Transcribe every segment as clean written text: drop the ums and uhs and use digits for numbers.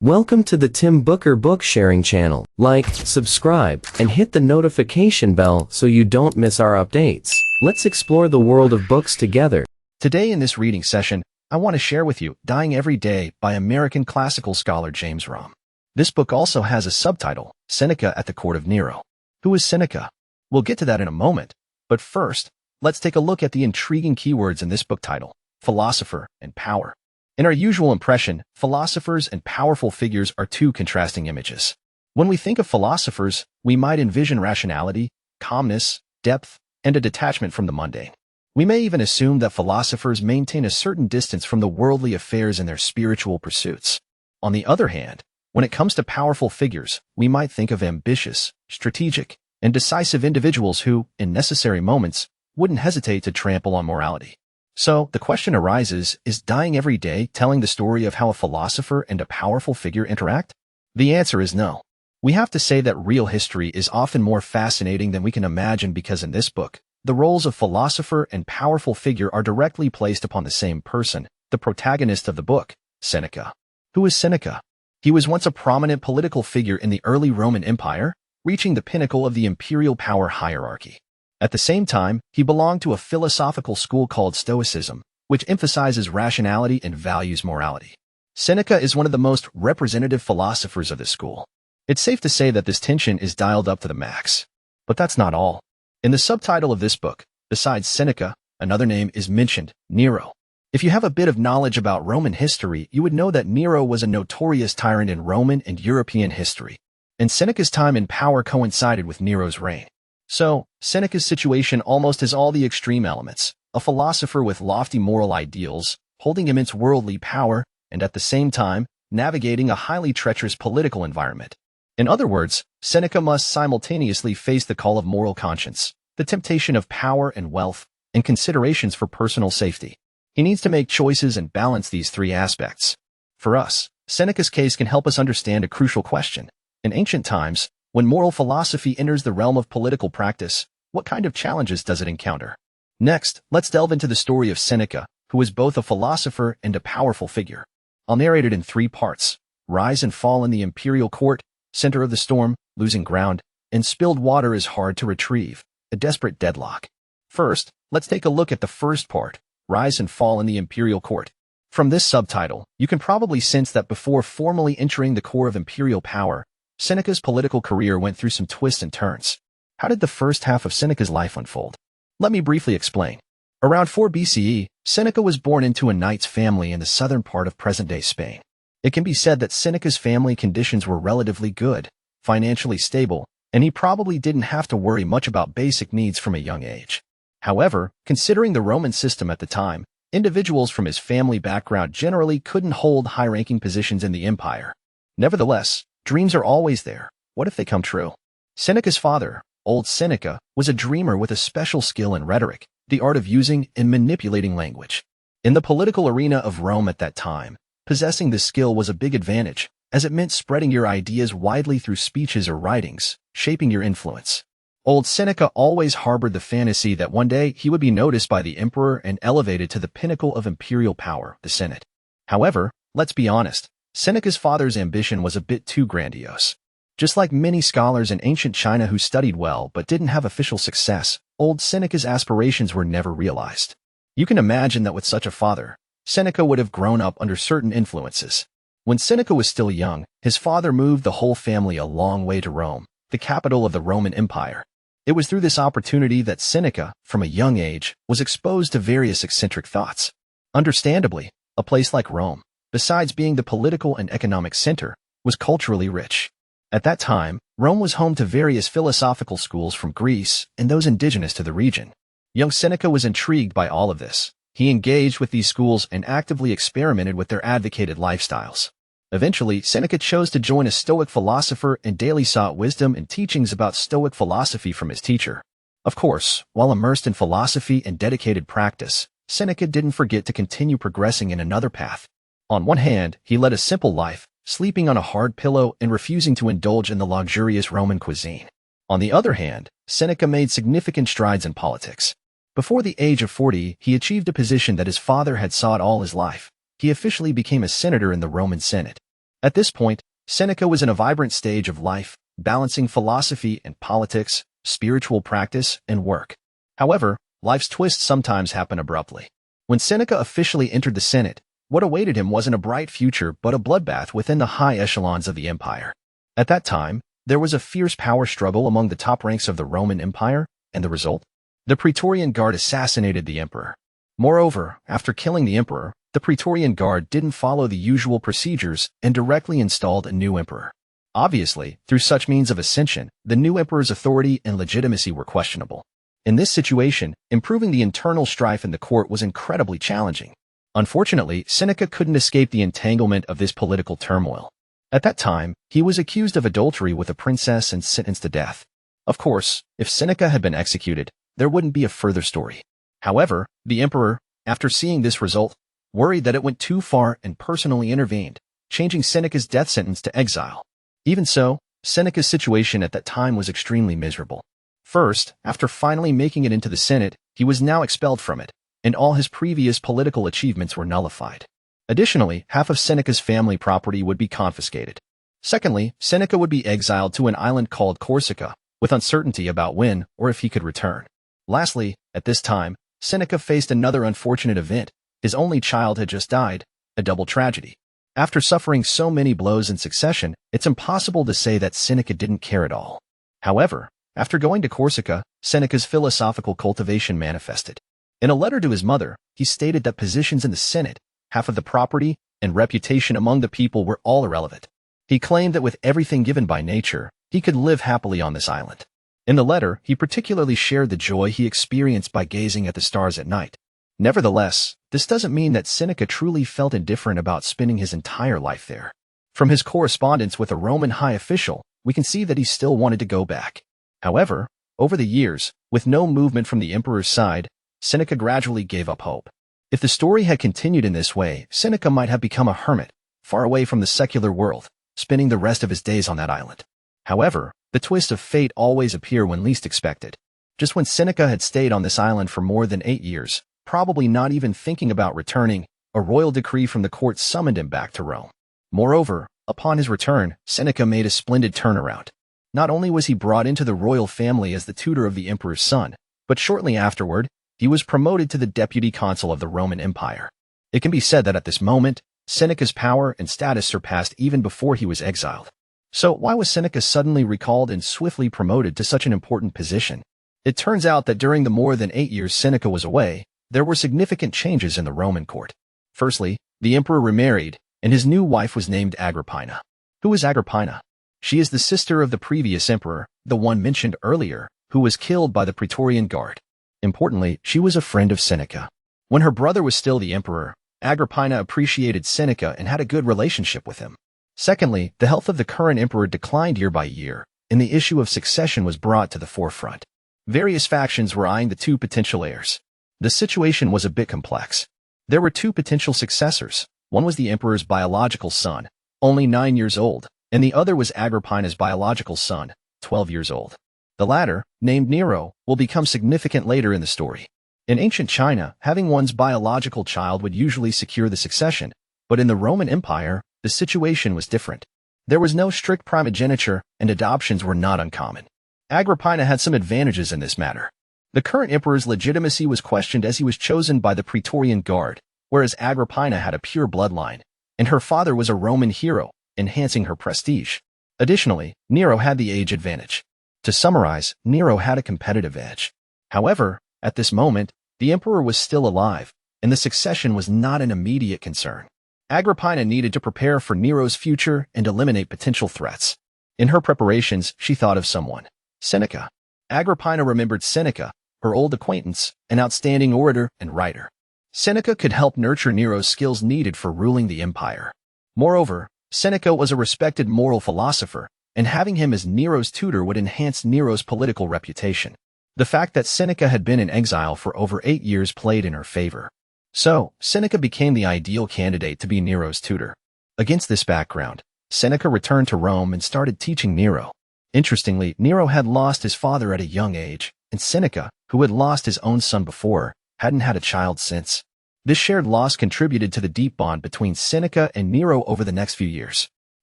Welcome to the Tim Booker Book Sharing channel. Like, subscribe, and hit the notification bell so you don't miss our updates. Let's explore the world of books together. Today in this reading session, I want to share with you Dying Every Day by American classical scholar James Romm. This book also has a subtitle, Seneca at the Court of Nero. Who is Seneca? We'll get to that in a moment, but first, let's take a look at the intriguing keywords in this book title, philosopher and power. In our usual impression, philosophers and powerful figures are two contrasting images. When we think of philosophers, we might envision rationality, calmness, depth, and a detachment from the mundane. We may even assume that philosophers maintain a certain distance from the worldly affairs in their spiritual pursuits. On the other hand, when it comes to powerful figures, we might think of ambitious, strategic, and decisive individuals who, in necessary moments, wouldn't hesitate to trample on morality. So, the question arises, is Dying Every Day telling the story of how a philosopher and a powerful figure interact? The answer is no. We have to say that real history is often more fascinating than we can imagine because in this book, the roles of philosopher and powerful figure are directly placed upon the same person, the protagonist of the book, Seneca. Who is Seneca? He was once a prominent political figure in the early Roman Empire, reaching the pinnacle of the imperial power hierarchy. At the same time, he belonged to a philosophical school called Stoicism, which emphasizes rationality and values morality. Seneca is one of the most representative philosophers of this school. It's safe to say that this tension is dialed up to the max. But that's not all. In the subtitle of this book, besides Seneca, another name is mentioned, Nero. If you have a bit of knowledge about Roman history, you would know that Nero was a notorious tyrant in Roman and European history, and Seneca's time in power coincided with Nero's reign. So, Seneca's situation almost has all the extreme elements, a philosopher with lofty moral ideals, holding immense worldly power, and at the same time, navigating a highly treacherous political environment. In other words, Seneca must simultaneously face the call of moral conscience, the temptation of power and wealth, and considerations for personal safety. He needs to make choices and balance these three aspects. For us, Seneca's case can help us understand a crucial question. In ancient times, when moral philosophy enters the realm of political practice, what kind of challenges does it encounter? Next, let's delve into the story of Seneca, who is both a philosopher and a powerful figure. I'll narrate it in three parts: rise and fall in the imperial court, center of the storm, losing ground, and spilled water is hard to retrieve, a desperate deadlock. First, let's take a look at the first part, rise and fall in the imperial court. From this subtitle, you can probably sense that before formally entering the core of imperial power, Seneca's political career went through some twists and turns. How did the first half of Seneca's life unfold? Let me briefly explain. Around 4 BCE, Seneca was born into a knight's family in the southern part of present-day Spain. It can be said that Seneca's family conditions were relatively good, financially stable, and he probably didn't have to worry much about basic needs from a young age. However, considering the Roman system at the time, individuals from his family background generally couldn't hold high-ranking positions in the empire. Nevertheless, dreams are always there. What if they come true? Seneca's father, old Seneca, was a dreamer with a special skill in rhetoric, the art of using and manipulating language. In the political arena of Rome at that time, possessing this skill was a big advantage, as it meant spreading your ideas widely through speeches or writings, shaping your influence. Old Seneca always harbored the fantasy that one day he would be noticed by the emperor and elevated to the pinnacle of imperial power, the Senate. However, let's be honest, Seneca's father's ambition was a bit too grandiose. Just like many scholars in ancient China who studied well but didn't have official success, old Seneca's aspirations were never realized. You can imagine that with such a father, Seneca would have grown up under certain influences. When Seneca was still young, his father moved the whole family a long way to Rome, the capital of the Roman Empire. It was through this opportunity that Seneca, from a young age, was exposed to various eccentric thoughts. Understandably, a place like Rome, besides being the political and economic center, was culturally rich. At that time, Rome was home to various philosophical schools from Greece and those indigenous to the region. Young Seneca was intrigued by all of this. He engaged with these schools and actively experimented with their advocated lifestyles. Eventually, Seneca chose to join a Stoic philosopher and daily sought wisdom and teachings about Stoic philosophy from his teacher. Of course, while immersed in philosophy and dedicated practice, Seneca didn't forget to continue progressing in another path. On one hand, he led a simple life, sleeping on a hard pillow and refusing to indulge in the luxurious Roman cuisine. On the other hand, Seneca made significant strides in politics. Before the age of 40, he achieved a position that his father had sought all his life. He officially became a senator in the Roman Senate. At this point, Seneca was in a vibrant stage of life, balancing philosophy and politics, spiritual practice, and work. However, life's twists sometimes happen abruptly. When Seneca officially entered the Senate, what awaited him wasn't a bright future but a bloodbath within the high echelons of the empire. At that time, there was a fierce power struggle among the top ranks of the Roman Empire, and the result? The Praetorian Guard assassinated the emperor. Moreover, after killing the emperor, the Praetorian Guard didn't follow the usual procedures and directly installed a new emperor. Obviously, through such means of ascension, the new emperor's authority and legitimacy were questionable. In this situation, improving the internal strife in the court was incredibly challenging. Unfortunately, Seneca couldn't escape the entanglement of this political turmoil. At that time, he was accused of adultery with a princess and sentenced to death. Of course, if Seneca had been executed, there wouldn't be a further story. However, the emperor, after seeing this result, worried that it went too far and personally intervened, changing Seneca's death sentence to exile. Even so, Seneca's situation at that time was extremely miserable. First, after finally making it into the Senate, he was now expelled from it, and all his previous political achievements were nullified. Additionally, half of Seneca's family property would be confiscated. Secondly, Seneca would be exiled to an island called Corsica, with uncertainty about when or if he could return. Lastly, at this time, Seneca faced another unfortunate event. His only child had just died, a double tragedy. After suffering so many blows in succession, it's impossible to say that Seneca didn't care at all. However, after going to Corsica, Seneca's philosophical cultivation manifested. In a letter to his mother, he stated that positions in the Senate, half of the property, and reputation among the people were all irrelevant. He claimed that with everything given by nature, he could live happily on this island. In the letter, he particularly shared the joy he experienced by gazing at the stars at night. Nevertheless, this doesn't mean that Seneca truly felt indifferent about spending his entire life there. From his correspondence with a Roman high official, we can see that he still wanted to go back. However, over the years, with no movement from the emperor's side, Seneca gradually gave up hope. If the story had continued in this way, Seneca might have become a hermit, far away from the secular world, spending the rest of his days on that island. However, the twists of fate always appear when least expected. Just when Seneca had stayed on this island for more than 8 years, probably not even thinking about returning, a royal decree from the court summoned him back to Rome. Moreover, upon his return, Seneca made a splendid turnaround. Not only was he brought into the royal family as the tutor of the emperor's son, but shortly afterward, he was promoted to the deputy consul of the Roman Empire. It can be said that at this moment, Seneca's power and status surpassed even before he was exiled. So why was Seneca suddenly recalled and swiftly promoted to such an important position? It turns out that during the more than 8 years Seneca was away, there were significant changes in the Roman court. Firstly, the emperor remarried, and his new wife was named Agrippina. Who is Agrippina? She is the sister of the previous emperor, the one mentioned earlier, who was killed by the Praetorian Guard. Importantly, she was a friend of Seneca. When her brother was still the emperor, Agrippina appreciated Seneca and had a good relationship with him. Secondly, the health of the current emperor declined year by year, and the issue of succession was brought to the forefront. Various factions were eyeing the two potential heirs. The situation was a bit complex. There were two potential successors. One was the emperor's biological son, only 9 years old, and the other was Agrippina's biological son, 12 years old. The latter, named Nero, will become significant later in the story. In ancient China, having one's biological child would usually secure the succession, but in the Roman Empire, the situation was different. There was no strict primogeniture, and adoptions were not uncommon. Agrippina had some advantages in this matter. The current emperor's legitimacy was questioned as he was chosen by the Praetorian Guard, whereas Agrippina had a pure bloodline, and her father was a Roman hero, enhancing her prestige. Additionally, Nero had the age advantage. To summarize, Nero had a competitive edge. However, at this moment, the emperor was still alive, and the succession was not an immediate concern. Agrippina needed to prepare for Nero's future and eliminate potential threats. In her preparations, she thought of someone: Seneca. Agrippina remembered Seneca, her old acquaintance, an outstanding orator and writer. Seneca could help nurture Nero's skills needed for ruling the empire. Moreover, Seneca was a respected moral philosopher, and having him as Nero's tutor would enhance Nero's political reputation. The fact that Seneca had been in exile for over 8 years played in her favor. So, Seneca became the ideal candidate to be Nero's tutor. Against this background, Seneca returned to Rome and started teaching Nero. Interestingly, Nero had lost his father at a young age, and Seneca, who had lost his own son before, hadn't had a child since. This shared loss contributed to the deep bond between Seneca and Nero over the next few years.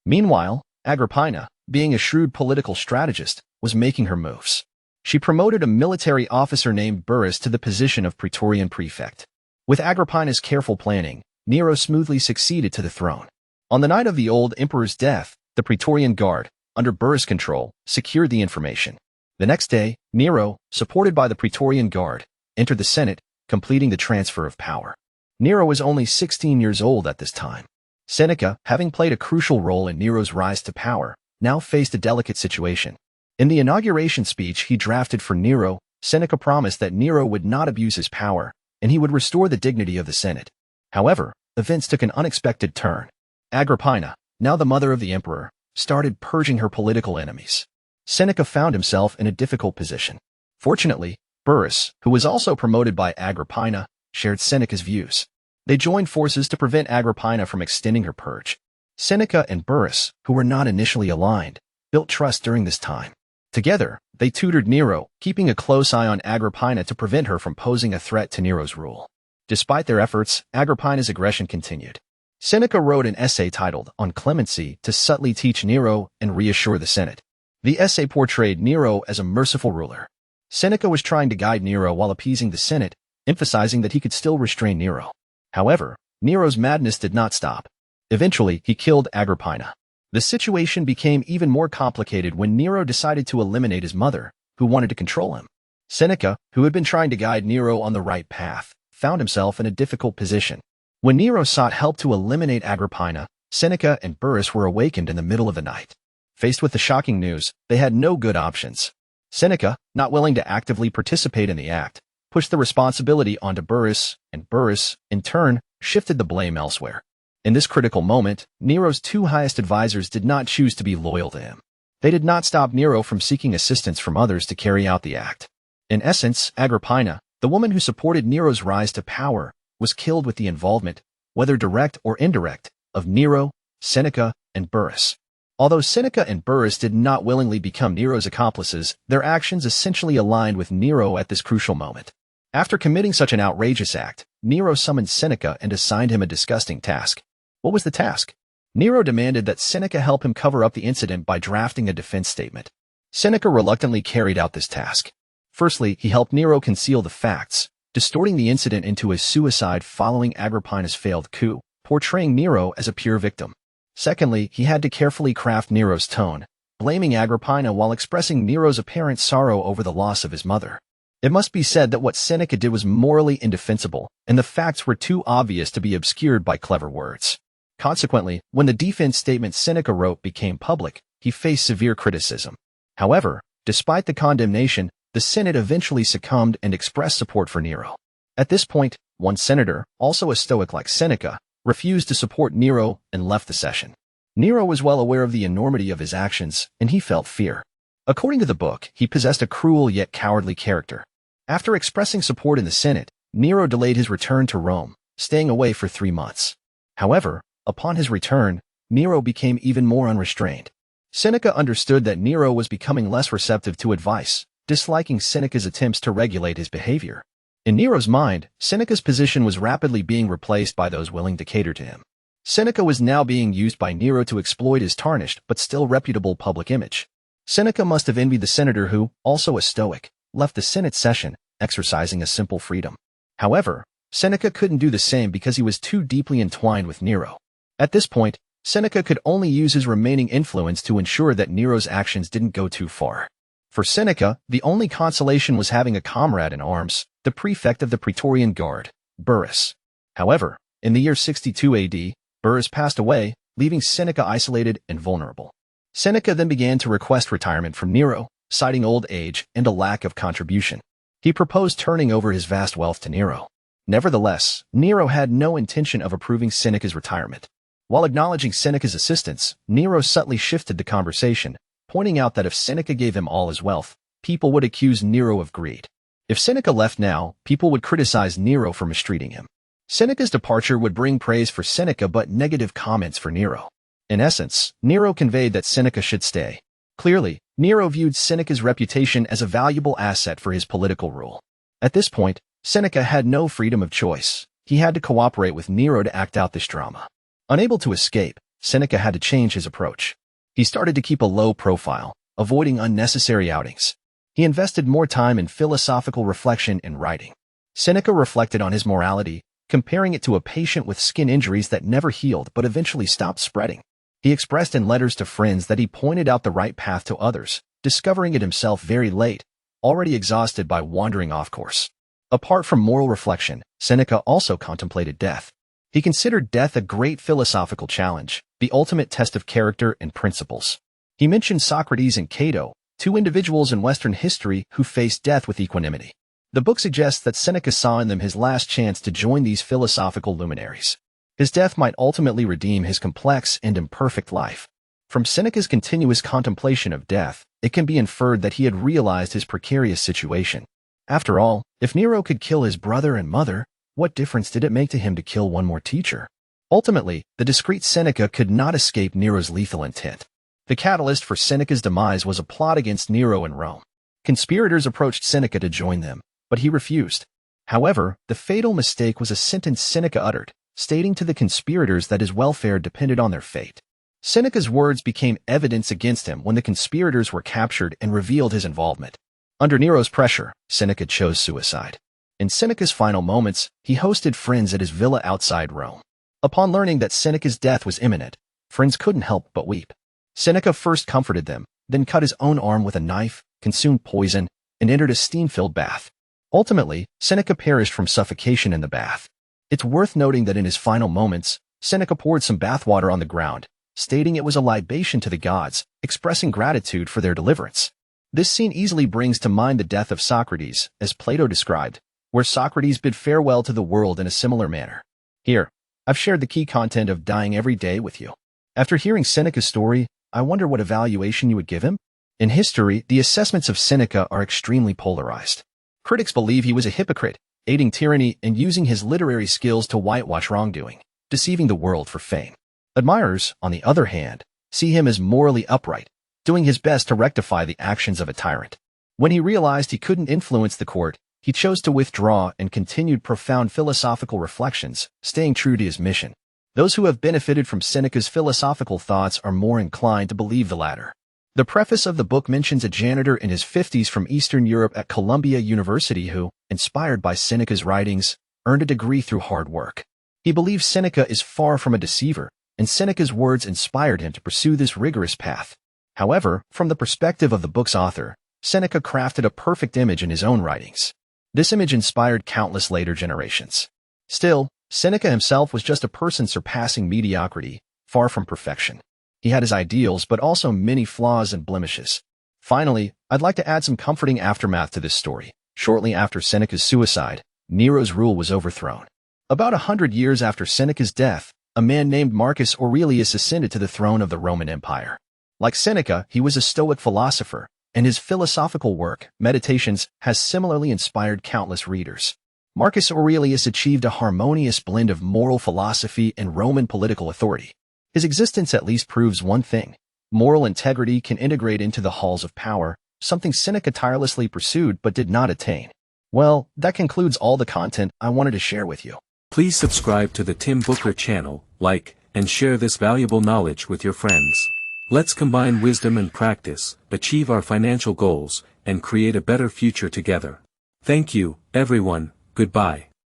Meanwhile, Agrippina, being a shrewd political strategist, was making her moves. She promoted a military officer named Burrus to the position of Praetorian prefect. With Agrippina's careful planning, Nero smoothly succeeded to the throne. On the night of the old emperor's death, the Praetorian Guard, under Burrus' control, secured the information. The next day, Nero, supported by the Praetorian Guard, entered the Senate, completing the transfer of power. Nero was only 16 years old at this time. Seneca, having played a crucial role in Nero's rise to power, now faced a delicate situation. In the inauguration speech he drafted for Nero, Seneca promised that Nero would not abuse his power, and he would restore the dignity of the Senate. However, events took an unexpected turn. Agrippina, now the mother of the emperor, started purging her political enemies. Seneca found himself in a difficult position. Fortunately, Burrus, who was also promoted by Agrippina, shared Seneca's views. They joined forces to prevent Agrippina from extending her purge. Seneca and Burrus, who were not initially aligned, built trust during this time. Together, they tutored Nero, keeping a close eye on Agrippina to prevent her from posing a threat to Nero's rule. Despite their efforts, Agrippina's aggression continued. Seneca wrote an essay titled On Clemency to subtly teach Nero and reassure the Senate. The essay portrayed Nero as a merciful ruler. Seneca was trying to guide Nero while appeasing the Senate, emphasizing that he could still restrain Nero. However, Nero's madness did not stop. Eventually, he killed Agrippina. The situation became even more complicated when Nero decided to eliminate his mother, who wanted to control him. Seneca, who had been trying to guide Nero on the right path, found himself in a difficult position. When Nero sought help to eliminate Agrippina, Seneca and Burrus were awakened in the middle of the night. Faced with the shocking news, they had no good options. Seneca, not willing to actively participate in the act, pushed the responsibility onto Burrus, and Burrus, in turn, shifted the blame elsewhere. In this critical moment, Nero's two highest advisors did not choose to be loyal to him. They did not stop Nero from seeking assistance from others to carry out the act. In essence, Agrippina, the woman who supported Nero's rise to power, was killed with the involvement, whether direct or indirect, of Nero, Seneca, and Burrus. Although Seneca and Burrus did not willingly become Nero's accomplices, their actions essentially aligned with Nero at this crucial moment. After committing such an outrageous act, Nero summoned Seneca and assigned him a disgusting task. What was the task? Nero demanded that Seneca help him cover up the incident by drafting a defense statement. Seneca reluctantly carried out this task. Firstly, he helped Nero conceal the facts, distorting the incident into a suicide following Agrippina's failed coup, portraying Nero as a pure victim. Secondly, he had to carefully craft Nero's tone, blaming Agrippina while expressing Nero's apparent sorrow over the loss of his mother. It must be said that what Seneca did was morally indefensible, and the facts were too obvious to be obscured by clever words. Consequently, when the defense statement Seneca wrote became public, he faced severe criticism. However, despite the condemnation, the Senate eventually succumbed and expressed support for Nero. At this point, one senator, also a Stoic like Seneca, refused to support Nero and left the session. Nero was well aware of the enormity of his actions, and he felt fear. According to the book, he possessed a cruel yet cowardly character. After expressing support in the Senate, Nero delayed his return to Rome, staying away for 3 months. However, upon his return, Nero became even more unrestrained. Seneca understood that Nero was becoming less receptive to advice, disliking Seneca's attempts to regulate his behavior. In Nero's mind, Seneca's position was rapidly being replaced by those willing to cater to him. Seneca was now being used by Nero to exploit his tarnished but still reputable public image. Seneca must have envied the senator who, also a Stoic, left the Senate session, exercising a simple freedom. However, Seneca couldn't do the same because he was too deeply entwined with Nero. At this point, Seneca could only use his remaining influence to ensure that Nero's actions didn't go too far. For Seneca, the only consolation was having a comrade in arms, the prefect of the Praetorian Guard, Burrus. However, in the year 62 AD, Burrus passed away, leaving Seneca isolated and vulnerable. Seneca then began to request retirement from Nero, citing old age and a lack of contribution. He proposed turning over his vast wealth to Nero. Nevertheless, Nero had no intention of approving Seneca's retirement. While acknowledging Seneca's assistance, Nero subtly shifted the conversation, pointing out that if Seneca gave him all his wealth, people would accuse Nero of greed. If Seneca left now, people would criticize Nero for mistreating him. Seneca's departure would bring praise for Seneca but negative comments for Nero. In essence, Nero conveyed that Seneca should stay. Clearly, Nero viewed Seneca's reputation as a valuable asset for his political rule. At this point, Seneca had no freedom of choice. He had to cooperate with Nero to act out this drama. Unable to escape, Seneca had to change his approach. He started to keep a low profile, avoiding unnecessary outings. He invested more time in philosophical reflection and writing. Seneca reflected on his morality, comparing it to a patient with skin injuries that never healed but eventually stopped spreading. He expressed in letters to friends that he pointed out the right path to others, discovering it himself very late, already exhausted by wandering off course. Apart from moral reflection, Seneca also contemplated death. He considered death a great philosophical challenge, the ultimate test of character and principles. He mentioned Socrates and Cato, two individuals in Western history who faced death with equanimity. The book suggests that Seneca saw in them his last chance to join these philosophical luminaries. His death might ultimately redeem his complex and imperfect life. From Seneca's continuous contemplation of death, it can be inferred that he had realized his precarious situation. After all, if Nero could kill his brother and mother, what difference did it make to him to kill one more teacher? Ultimately, the discreet Seneca could not escape Nero's lethal intent. The catalyst for Seneca's demise was a plot against Nero in Rome. Conspirators approached Seneca to join them, but he refused. However, the fatal mistake was a sentence Seneca uttered, stating to the conspirators that his welfare depended on their fate. Seneca's words became evidence against him when the conspirators were captured and revealed his involvement. Under Nero's pressure, Seneca chose suicide. In Seneca's final moments, he hosted friends at his villa outside Rome. Upon learning that Seneca's death was imminent, friends couldn't help but weep. Seneca first comforted them, then cut his own arm with a knife, consumed poison, and entered a steam-filled bath. Ultimately, Seneca perished from suffocation in the bath. It's worth noting that in his final moments, Seneca poured some bathwater on the ground, stating it was a libation to the gods, expressing gratitude for their deliverance. This scene easily brings to mind the death of Socrates, as Plato described, where Socrates bid farewell to the world in a similar manner. Here, I've shared the key content of Dying Every Day with you. After hearing Seneca's story, I wonder what evaluation you would give him? In history, the assessments of Seneca are extremely polarized. Critics believe he was a hypocrite, aiding tyranny and using his literary skills to whitewash wrongdoing, deceiving the world for fame. Admirers, on the other hand, see him as morally upright, doing his best to rectify the actions of a tyrant. When he realized he couldn't influence the court, he chose to withdraw and continued profound philosophical reflections, staying true to his mission. Those who have benefited from Seneca's philosophical thoughts are more inclined to believe the latter. The preface of the book mentions a janitor in his 50s from Eastern Europe at Columbia University who, inspired by Seneca's writings, earned a degree through hard work. He believes Seneca is far from a deceiver, and Seneca's words inspired him to pursue this rigorous path. However, from the perspective of the book's author, Seneca crafted a perfect image in his own writings. This image inspired countless later generations. Still, Seneca himself was just a person surpassing mediocrity, far from perfection. He had his ideals but also many flaws and blemishes. Finally, I'd like to add some comforting aftermath to this story. Shortly after Seneca's suicide, Nero's rule was overthrown. About 100 years after Seneca's death, a man named Marcus Aurelius ascended to the throne of the Roman Empire. Like Seneca, he was a Stoic philosopher, and his philosophical work, Meditations, has similarly inspired countless readers. Marcus Aurelius achieved a harmonious blend of moral philosophy and Roman political authority. His existence at least proves one thing: moral integrity can integrate into the halls of power, something Seneca tirelessly pursued but did not attain. Well, that concludes all the content I wanted to share with you. Please subscribe to the Tim Booker channel, like, and share this valuable knowledge with your friends. Let's combine wisdom and practice, achieve our financial goals, and create a better future together. Thank you, everyone. Goodbye.